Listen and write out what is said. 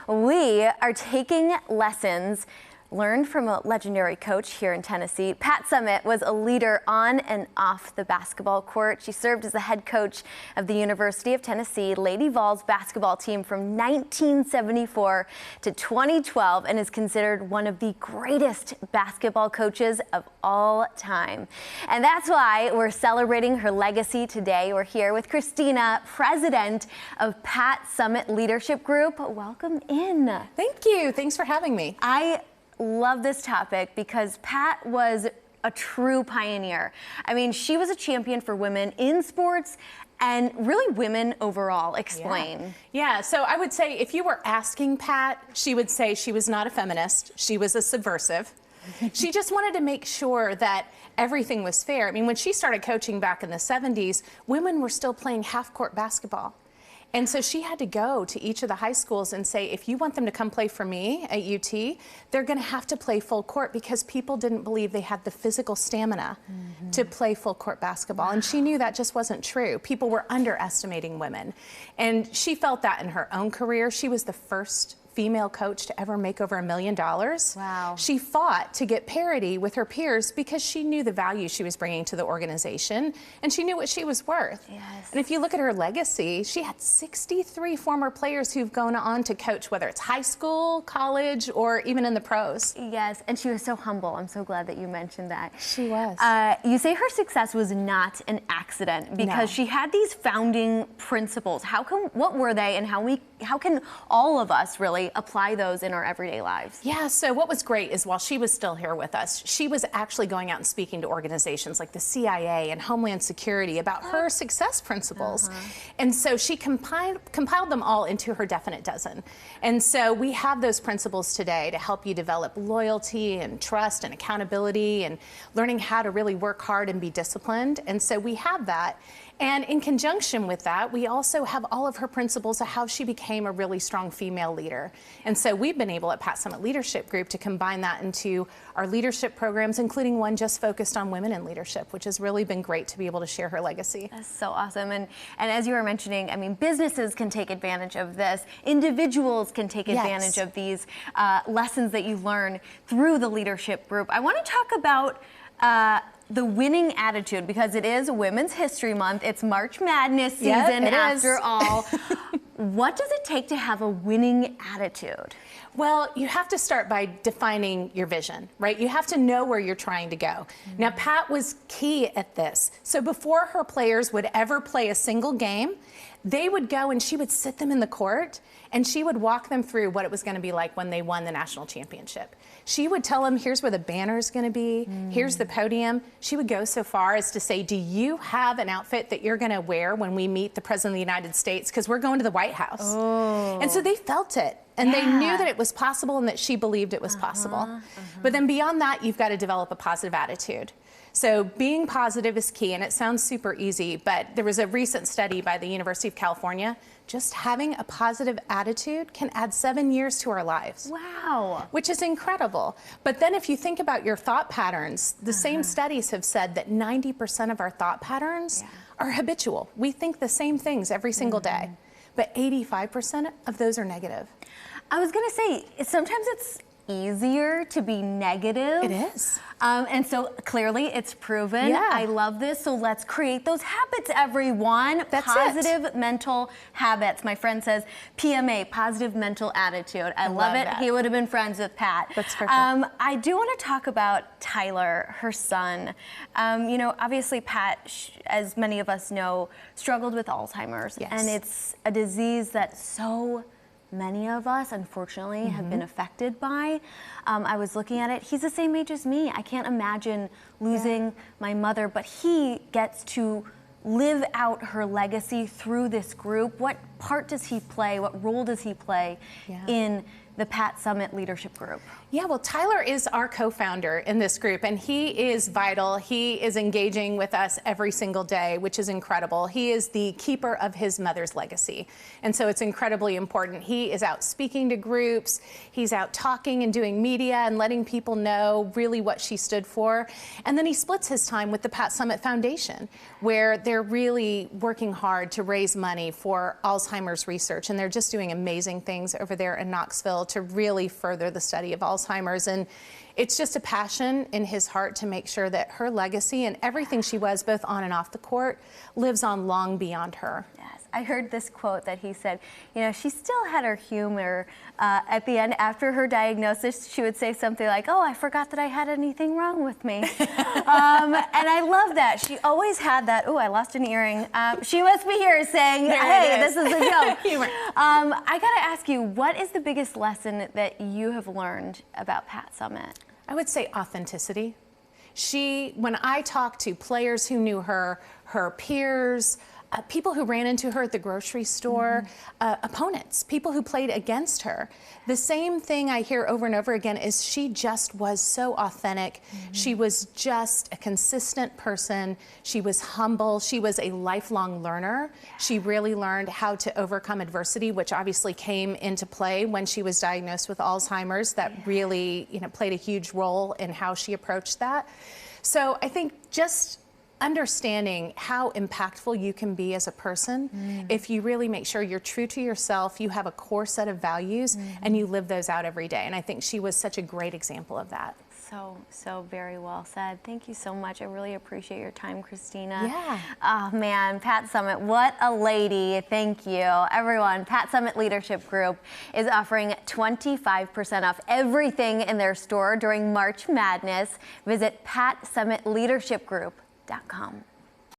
We are taking lessons learned from a legendary coach here in Tennessee. Pat Summitt was a leader on and off the basketball court. She served as the head coach of the University of Tennessee Lady Vols basketball team from 1974 to 2012 and is considered one of the greatest basketball coaches of all time. And that's why we're celebrating her legacy today. We're here with Christina, president of Pat Summitt Leadership Group. Welcome in. Thank you. Thanks for having me. I love this topic because Pat was a true pioneer. I mean, she was a champion for women in sports and really women overall. Explain. Yeah, so I would say if you were asking Pat, she would say she was not a feminist. She was a subversive. She just wanted to make sure that everything was fair. I mean, when she started coaching back in the 70s, women were still playing half-court basketball. And so she had to go to each of the high schools and say, if you want them to come play for me at UT, they're going to have to play full court because people didn't believe they had the physical stamina to play full court basketball. Wow. And she knew that just wasn't true. People were underestimating women. And she felt that in her own career. She was the first female coach to ever make over $1 million. Wow. She fought to get parity with her peers because she knew the value she was bringing to the organization and she knew what she was worth. Yes. And if you look at her legacy, she had 63 former players who've gone on to coach, whether it's high school, college, or even in the pros. Yes, and she was so humble. I'm so glad that you mentioned that. She was. You say her success was not an accident because she had these founding principles. What were they, and how can all of us really apply those in our everyday lives? Yeah, so what was great is while she was still here with us, she was actually going out and speaking to organizations like the CIA and Homeland Security about her success principles. And so she compiled them all into her definite dozen. And so we have those principles today to help you develop loyalty and trust and accountability and learning how to really work hard and be disciplined. And so we have that. And in conjunction with that, we also have all of her principles of how she became a really strong female leader. And so we've been able at Pat Summitt Leadership Group to combine that into our leadership programs, including one just focused on women in leadership, which has really been great to be able to share her legacy. That's so awesome. And as you were mentioning, I mean, businesses can take advantage of this. Individuals can take advantage of these lessons that you learn through the leadership group. I want to talk about the winning attitude, because it is Women's History Month. It's March Madness season after all. What does it take to have a winning attitude? Well, you have to start by defining your vision, right? You have to know where you're trying to go. Now, Pat was key at this. So before her players would ever play a single game, they would go and she would sit them in the court and she would walk them through what it was going to be like when they won the national championship. She would tell them, here's where the banner is going to be, here's the podium. She would go so far as to say, do you have an outfit that you're going to wear when we meet the President of the United States? Because we're going to the White House. Oh. And so they felt it. And they knew that it was possible and that she believed it was possible. But then beyond that, you've got to develop a positive attitude. So being positive is key, and it sounds super easy, but there was a recent study by the University of California. Just having a positive attitude can add 7 years to our lives. Wow. Which is incredible. But then if you think about your thought patterns, the same studies have said that 90% of our thought patterns are habitual. We think the same things every single day, but 85% of those are negative. I was going to say, sometimes it's easier to be negative. It is. And so clearly it's proven. Yeah. I love this. So let's create those habits, everyone. That's positive mental habits. My friend says PMA, positive mental attitude. I love it. That. He would have been friends with Pat. That's perfect. I do want to talk about Tyler, her son. You know, obviously Pat, as many of us know, struggled with Alzheimer's. Yes. And it's a disease that so many of us, unfortunately, have been affected by. I was looking at it. He's the same age as me. I can't imagine losing my mother, but he gets to live out her legacy through this group. What part does he play? What role does he play in the Pat Summitt Leadership Group? Yeah, well, Tyler is our co-founder in this group, and he is vital. He is engaging with us every single day, which is incredible. He is the keeper of his mother's legacy, and so it's incredibly important. He is out speaking to groups. He's out talking and doing media and letting people know really what she stood for. And then he splits his time with the Pat Summitt Foundation, where they're really working hard to raise money for Alzheimer's research, and they're just doing amazing things over there in Knoxville to really further the study of Alzheimer's. And it's just a passion in his heart to make sure that her legacy and everything she was, both on and off the court, lives on long beyond her. Yes, I heard this quote that he said, you know, she still had her humor. At the end, after her diagnosis, she would say something like, "Oh, I forgot that I had anything wrong with me." And I love that. She always had that, "Oh, I lost an earring." She must be here saying, "Hey, this is a joke." I got to ask you, what is the biggest lesson that you have learned about Pat Summitt? I would say authenticity. When I talk to players who knew her, her peers, people who ran into her at the grocery store, opponents, people who played against her. The same thing I hear over and over again is she just was so authentic. She was just a consistent person. She was humble. She was a lifelong learner. She really learned how to overcome adversity, which obviously came into play when she was diagnosed with Alzheimer's. That really, played a huge role in how she approached that. So I think just understanding how impactful you can be as a person if you really make sure you're true to yourself, you have a core set of values, and you live those out every day. And I think she was such a great example of that. So very well said. Thank you so much. I really appreciate your time, Christina. Yeah. Oh man, Pat Summitt, what a lady. Thank you. Everyone, Pat Summitt Leadership Group is offering 25% off everything in their store during March Madness. Visit PatSummittLeadershipGroup.com.